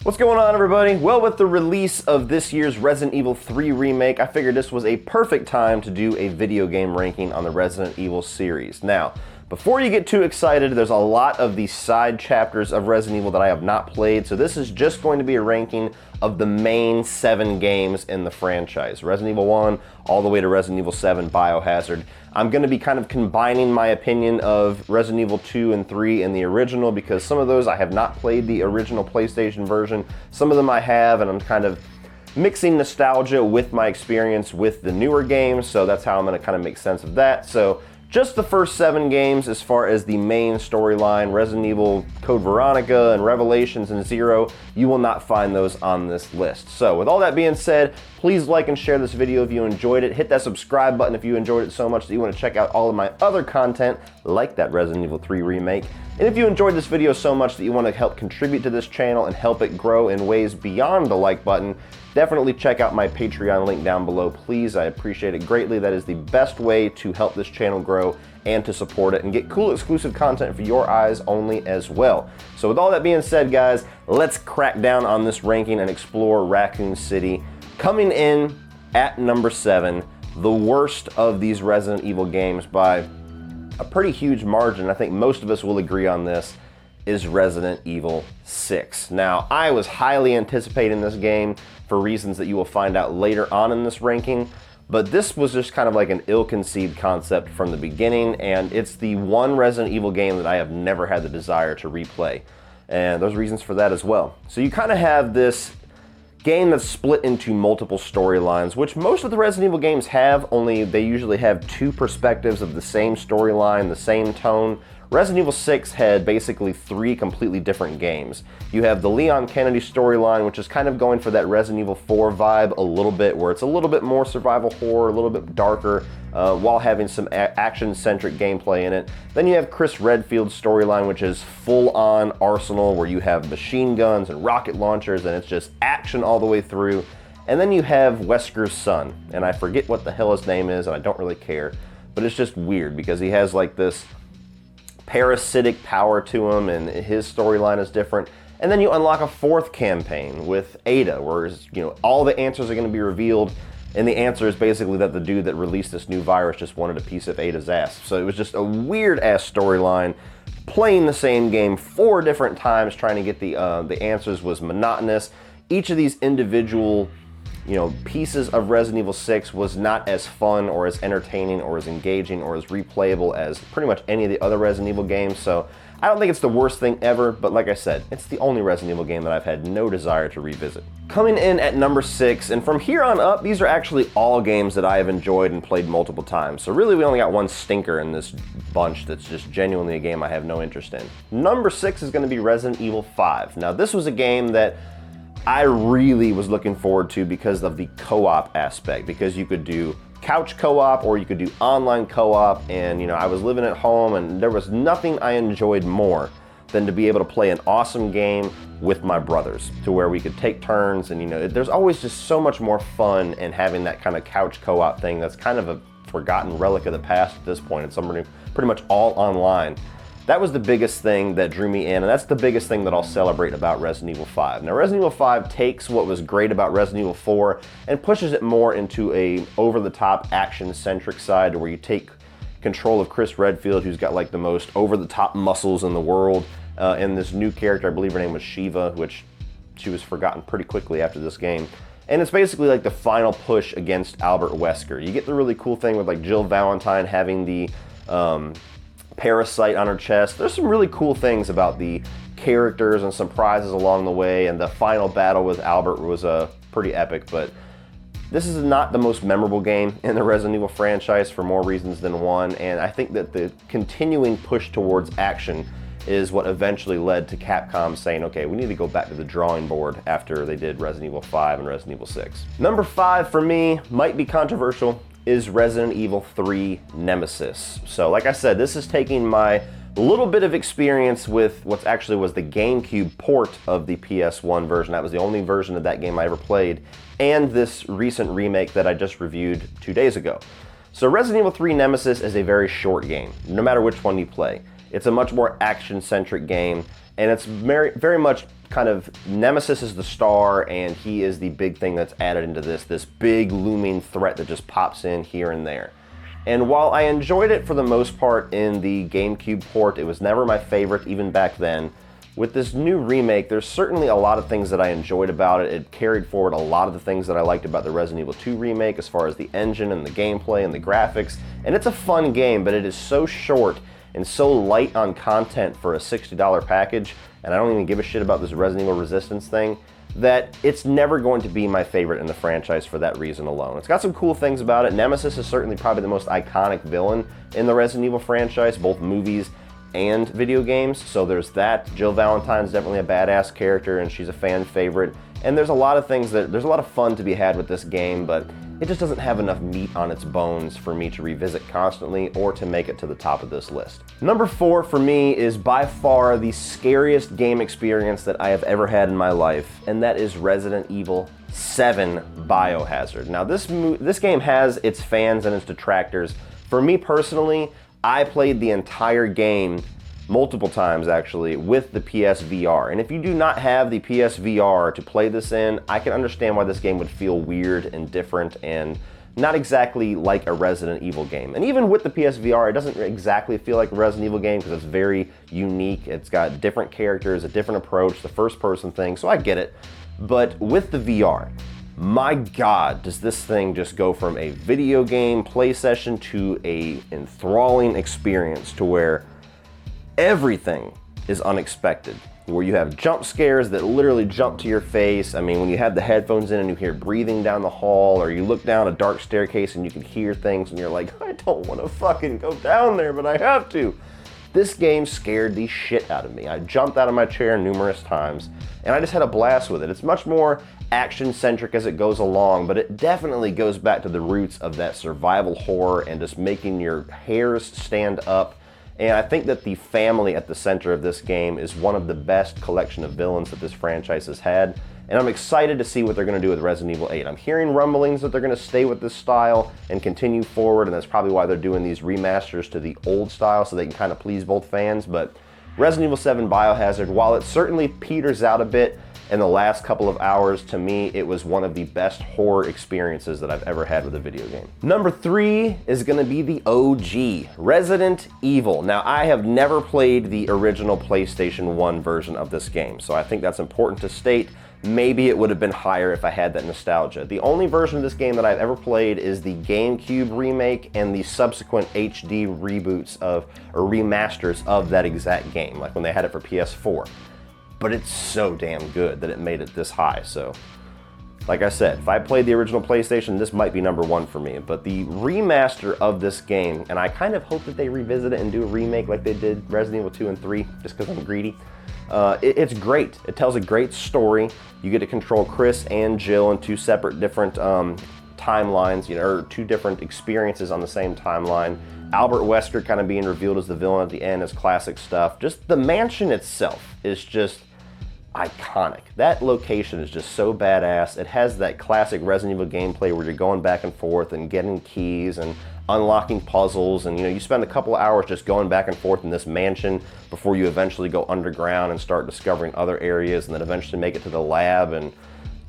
What's going on, everybody? Well, with the release of this year's Resident Evil 3 remake, I figured this was a perfect time to do a video game ranking on the Resident Evil series. Now, before you get too excited, there's a lot of the side chapters of Resident Evil that I have not played, so this is just going to be a ranking of the main 7 games in the franchise. Resident Evil 1 all the way to Resident Evil 7 Biohazard. I'm going to be kind of combining my opinion of Resident Evil 2 and 3 and the original, because some of those I have not played the original PlayStation version. Some of them I have, and I'm kind of mixing nostalgia with my experience with the newer games, so that's how I'm going to kind of make sense of that. So just the first 7 games as far as the main storyline, Resident Evil, Code Veronica, and Revelations, and Zero, you will not find those on this list. So with all that being said, please like and share this video if you enjoyed it. Hit that subscribe button if you enjoyed it so much that you want to check out all of my other content, like that Resident Evil 3 remake. And if you enjoyed this video so much that you want to help contribute to this channel and help it grow in ways beyond the like button, definitely check out my Patreon link down below, please. I appreciate it greatly. That is the best way to help this channel grow and to support it and get cool exclusive content for your eyes only as well. So with all that being said, guys, let's crack down on this ranking and explore Raccoon City. Coming in at number 7, the worst of these Resident Evil games by a pretty huge margin, I think most of us will agree on this, is Resident Evil 6. Now, I was highly anticipating this game for reasons that you will find out later on in this ranking, but this was just kind of like an ill-conceived concept from the beginning, and it's the one Resident Evil game that I have never had the desire to replay. And there's reasons for that as well. So you kind of have this game that's split into multiple storylines, which most of the Resident Evil games have, only they usually have 2 perspectives of the same storyline, the same tone. Resident Evil 6 had basically 3 completely different games. You have the Leon Kennedy storyline, which is kind of going for that Resident Evil 4 vibe a little bit, where it's a little bit more survival horror, a little bit darker, while having some action-centric gameplay in it. Then you have Chris Redfield's storyline, which is full-on Arsenal, where you have machine guns and rocket launchers, and it's just action all the way through. And then you have Wesker's son, and I forget what the hell his name is, and I don't really care, but it's just weird because he has like this parasitic power to him, and his storyline is different. And then you unlock a 4th campaign with Ada, where all the answers are going to be revealed, and the answer is basically that the dude that released this new virus just wanted a piece of Ada's ass. So it was just a weird ass storyline. Playing the same game 4 different times trying to get the answers was monotonous. Each of these individual pieces of Resident Evil 6 was not as fun or as entertaining or as engaging or as replayable as pretty much any of the other Resident Evil games. So I don't think it's the worst thing ever, but like I said, it's the only Resident Evil game that I've had no desire to revisit. Coming in at number 6, and from here on up, these are actually all games that I have enjoyed and played multiple times. So really we only got one stinker in this bunch that's just genuinely a game I have no interest in. Number 6 is going to be Resident Evil 5. Now this was a game that I really was looking forward to because of the co-op aspect, because you could do couch co-op or you could do online co-op, and I was living at home and there was nothing I enjoyed more than to be able to play an awesome game with my brothers, to where we could take turns, and there's always just so much more fun in having that kind of couch co-op thing that's kind of a forgotten relic of the past at this point. It's pretty much all online. That was the biggest thing that drew me in, and that's the biggest thing that I'll celebrate about Resident Evil 5. Now, Resident Evil 5 takes what was great about Resident Evil 4 and pushes it more into a over-the-top, action-centric side, where you take control of Chris Redfield, who's got like the most over-the-top muscles in the world, and this new character, I believe her name was Shiva, which she was forgotten pretty quickly after this game. And it's basically like the final push against Albert Wesker. You get the really cool thing with like Jill Valentine having the parasite on her chest. There's some really cool things about the characters and some prizes along the way, and the final battle with Albert was pretty epic, but this is not the most memorable game in the Resident Evil franchise for more reasons than one, and I think that the continuing push towards action is what eventually led to Capcom saying, okay, we need to go back to the drawing board after they did Resident Evil 5 and Resident Evil 6. Number 5 for me might be controversial, is Resident Evil 3 Nemesis. So like I said, this is taking my little bit of experience with what actually was the GameCube port of the PS1 version. That was the only version of that game I ever played, and this recent remake that I just reviewed 2 days ago. So Resident Evil 3 Nemesis is a very short game, no matter which one you play. It's a much more action-centric game, and it's very much kind of Nemesis is the star, and he is the big thing that's added into this big looming threat that just pops in here and there. And while I enjoyed it for the most part in the GameCube port, it was never my favorite even back then. With this new remake, there's certainly a lot of things that I enjoyed about it. It carried forward a lot of the things that I liked about the Resident Evil 2 remake as far as the engine and the gameplay and the graphics. And it's a fun game, but it is so short and so light on content for a $60 package, and I don't even give a shit about this Resident Evil Resistance thing, that it's never going to be my favorite in the franchise for that reason alone. It's got some cool things about it. Nemesis is certainly probably the most iconic villain in the Resident Evil franchise, both movies and video games, so there's that. Jill Valentine's definitely a badass character, and she's a fan favorite. And there's a lot of things there's a lot of fun to be had with this game, but it just doesn't have enough meat on its bones for me to revisit constantly or to make it to the top of this list. Number 4 for me is by far the scariest game experience that I have ever had in my life, and that is Resident Evil 7 Biohazard. Now this game has its fans and its detractors. For me personally, I played the entire game multiple times actually with the PSVR, and if you do not have the PSVR to play this in, I can understand why this game would feel weird and different and not exactly like a Resident Evil game. And even with the PSVR, it doesn't exactly feel like a Resident Evil game because it's very unique. It's got different characters, a different approach, the first person thing, so I get it. But with the VR, my God, does this thing just go from a video game play session to a enthralling experience to where everything is unexpected, where you have jump scares that literally jump to your face. I mean, when you have the headphones in and you hear breathing down the hall, or you look down a dark staircase and you can hear things and you're like, I don't want to fucking go down there, but I have to. This game scared the shit out of me. I jumped out of my chair numerous times, and I just had a blast with it. It's much more action-centric as it goes along, but it definitely goes back to the roots of that survival horror and just making your hairs stand up. And I think that the family at the center of this game is one of the best collection of villains that this franchise has had. And I'm excited to see what they're going to do with Resident Evil 8. I'm hearing rumblings that they're going to stay with this style and continue forward, and that's probably why they're doing these remasters to the old style so they can kind of please both fans. But Resident Evil 7 Biohazard, while it certainly peters out a bit in the last couple of hours, to me, it was one of the best horror experiences that I've ever had with a video game. Number 3 is gonna be the OG, Resident Evil. Now, I have never played the original PlayStation 1 version of this game, so I think that's important to state. Maybe it would have been higher if I had that nostalgia. The only version of this game that I've ever played is the GameCube remake and the subsequent HD reboots or remasters of that exact game, like when they had it for PS4. But it's so damn good that it made it this high. So, like I said, if I played the original PlayStation, this might be number 1 for me. But the remaster of this game, and I kind of hope that they revisit it and do a remake like they did Resident Evil 2 and 3, just because I'm greedy. It's great. It tells a great story. You get to control Chris and Jill in 2 separate different timelines, or 2 different experiences on the same timeline. Albert Wesker kind of being revealed as the villain at the end is classic stuff. Just the mansion itself is just iconic. That location is just so badass. It has that classic Resident Evil gameplay where you're going back and forth and getting keys and unlocking puzzles, and you spend a couple of hours just going back and forth in this mansion before you eventually go underground and start discovering other areas and then eventually make it to the lab, and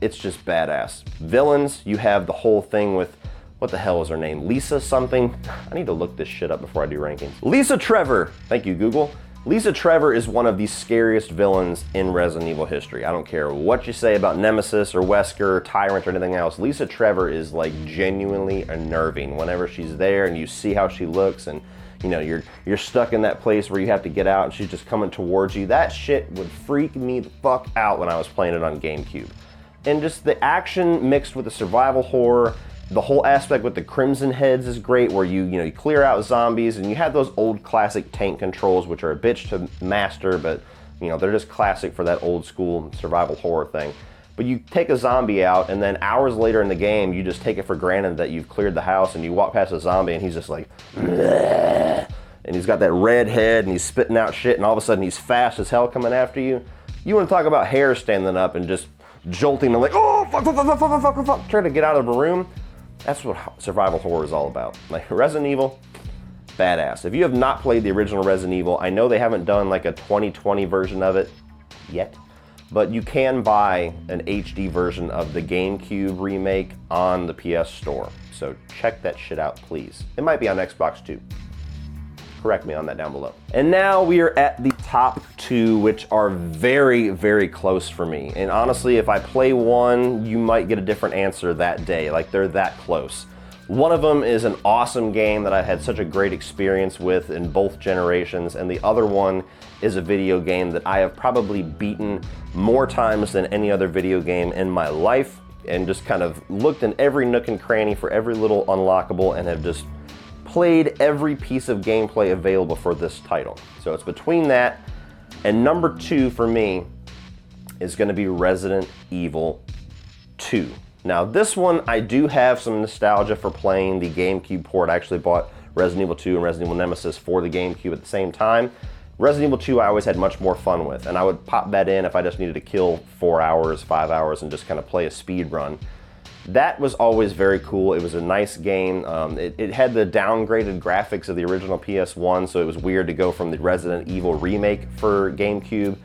it's just badass. Villains, you have the whole thing with, what the hell is her name? Lisa something? I need to look this shit up before I do rankings. Lisa Trevor. Thank you, Google. Lisa Trevor is one of the scariest villains in Resident Evil history. I don't care what you say about Nemesis or Wesker or Tyrant or anything else. Lisa Trevor is like genuinely unnerving whenever she's there and you see how she looks, and you're stuck in that place where you have to get out and she's just coming towards you. That shit would freak me the fuck out when I was playing it on GameCube. And just the action mixed with the survival horror, the whole aspect with the Crimson Heads is great, where you clear out zombies, and you have those old classic tank controls, which are a bitch to master, but they're just classic for that old school survival horror thing. But you take a zombie out, and then hours later in the game, you just take it for granted that you've cleared the house, and you walk past a zombie, and he's just like, bleh, and he's got that red head, and he's spitting out shit, and all of a sudden he's fast as hell coming after you. You want to talk about hair standing up and just jolting and like, oh, fuck, trying to get out of the room. That's what survival horror is all about. Like Resident Evil, badass. If you have not played the original Resident Evil, I know they haven't done like a 2020 version of it yet, but you can buy an HD version of the GameCube remake on the PS Store. So check that shit out, please. It might be on Xbox too. Correct me on that down below. And now we are at the top two, which are very, very close for me. And honestly, if I play one, you might get a different answer that day. Like, they're that close. One of them is an awesome game that I had such a great experience with in both generations, and the other one is a video game that I have probably beaten more times than any other video game in my life, and just kind of looked in every nook and cranny for every little unlockable and have just played every piece of gameplay available for this title. So it's between that and number two for me is going to be Resident Evil 2. Now this one, I do have some nostalgia for playing the GameCube port. I actually bought Resident Evil 2 and Resident Evil Nemesis for the GameCube at the same time. Resident Evil 2 I always had much more fun with, and I would pop that in if I just needed to kill 4 hours, 5 hours, and just kind of play a speed run. That was always very cool. It was a nice game. It had the downgraded graphics of the original PS1, so it was weird to go from the Resident Evil remake for GameCube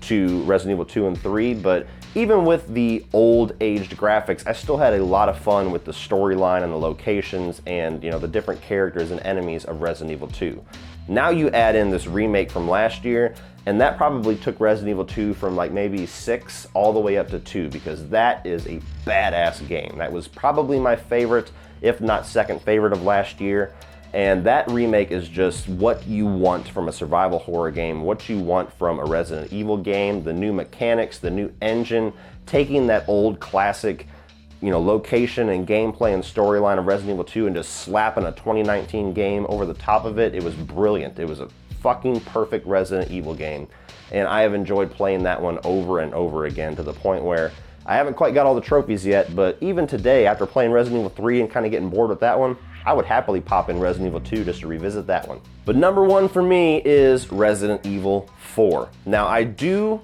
to Resident Evil 2 and 3, but even with the old aged graphics, I still had a lot of fun with the storyline and the locations and, you know, the different characters and enemies of Resident Evil 2. Now you add in this remake from last year, and that probably took Resident Evil 2 from like maybe 6 all the way up to 2, because that is a badass game. That was probably my favorite, if not second favorite of last year. And that remake is just what you want from a survival horror game, what you want from a Resident Evil game, the new mechanics, the new engine, taking that old classic, you know, location and gameplay and storyline of Resident Evil 2 and just slapping a 2019 game over the top of it. It was brilliant. It was a fucking perfect Resident Evil game. And I have enjoyed playing that one over and over again to the point where I haven't quite got all the trophies yet, but even today, after playing Resident Evil 3 and kind of getting bored with that one, I would happily pop in Resident Evil 2 just to revisit that one. But number one for me is Resident Evil 4. Now, I do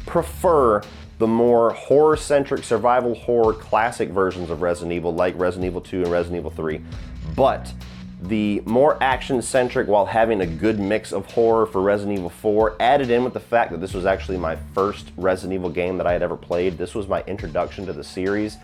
prefer the more horror-centric survival horror classic versions of Resident Evil, like Resident Evil 2 and Resident Evil 3, but the more action-centric while having a good mix of horror for Resident Evil 4, added in with the fact that this was actually my first Resident Evil game that I had ever played. This was my introduction to the series.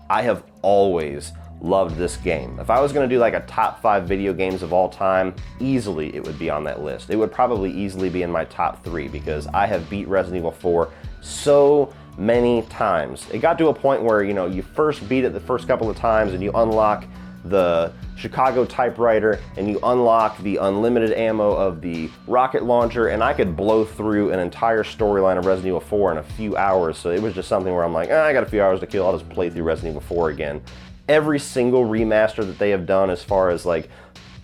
I have always loved this game. If I was going to do like a top 5 video games of all time, easily it would be on that list. It would probably easily be in my top 3 because I have beat Resident Evil 4 so many times. It got to a point where, you know, you first beat it the first couple of times and you unlock the Chicago typewriter and you unlock the unlimited ammo of the rocket launcher, and I could blow through an entire storyline of Resident Evil 4 in a few hours. So it was just something where I'm like, I got a few hours to kill, I'll just play through Resident Evil 4 again. Every single remaster that they have done as far as like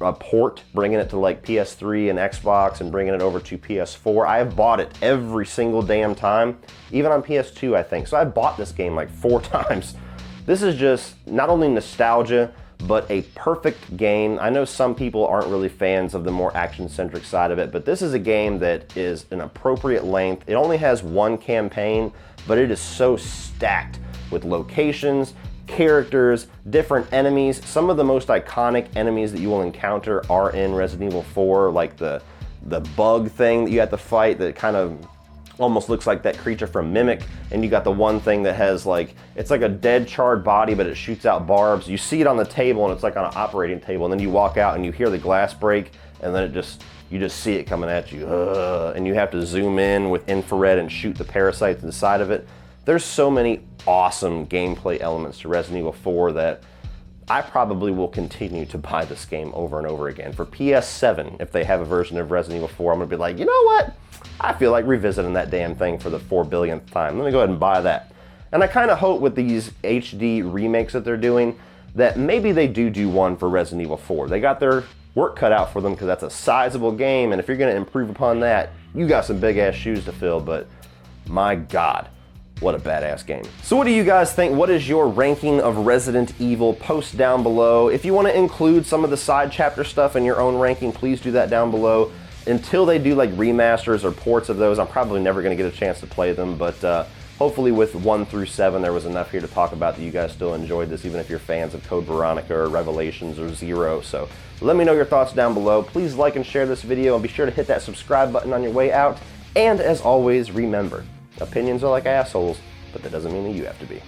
a port, bringing it to like PS3 and Xbox and bringing it over to PS4, I have bought it every single damn time, even on PS2 I think. So I bought this game like 4 times. This is just not only nostalgia, but a perfect game. I know some people aren't really fans of the more action-centric side of it, but this is a game that is an appropriate length. It only has one campaign, but it is so stacked with locations, characters, different enemies. Some of the most iconic enemies that you will encounter are in Resident Evil 4, like the bug thing that you have to fight that kind of almost looks like that creature from Mimic, and you got the one thing that has like, it's like a dead charred body but it shoots out barbs. You see it on the table and it's like on an operating table, and then you walk out and you hear the glass break, and then you just see it coming at you, and you have to zoom in with infrared and shoot the parasites inside of it. There's so many awesome gameplay elements to Resident Evil 4 that I probably will continue to buy this game over and over again. For PS7, if they have a version of Resident Evil 4, I'm gonna be like, you know what? I feel like revisiting that damn thing for the 4 billionth time. Let me go ahead and buy that. And I kind of hope with these HD remakes that they're doing that maybe they do one for Resident Evil 4. They got their work cut out for them because that's a sizable game, and if you're gonna improve upon that, you got some big ass shoes to fill, but my God. What a badass game. So what do you guys think? What is your ranking of Resident Evil? Post down below. If you want to include some of the side chapter stuff in your own ranking, please do that down below. Until they do like remasters or ports of those, I'm probably never going to get a chance to play them, but hopefully with 1 through 7 there was enough here to talk about that you guys still enjoyed this, even if you're fans of Code Veronica or Revelations or Zero. So let me know your thoughts down below. Please like and share this video, and be sure to hit that subscribe button on your way out. And as always, remember, opinions are like assholes, but that doesn't mean that you have to be.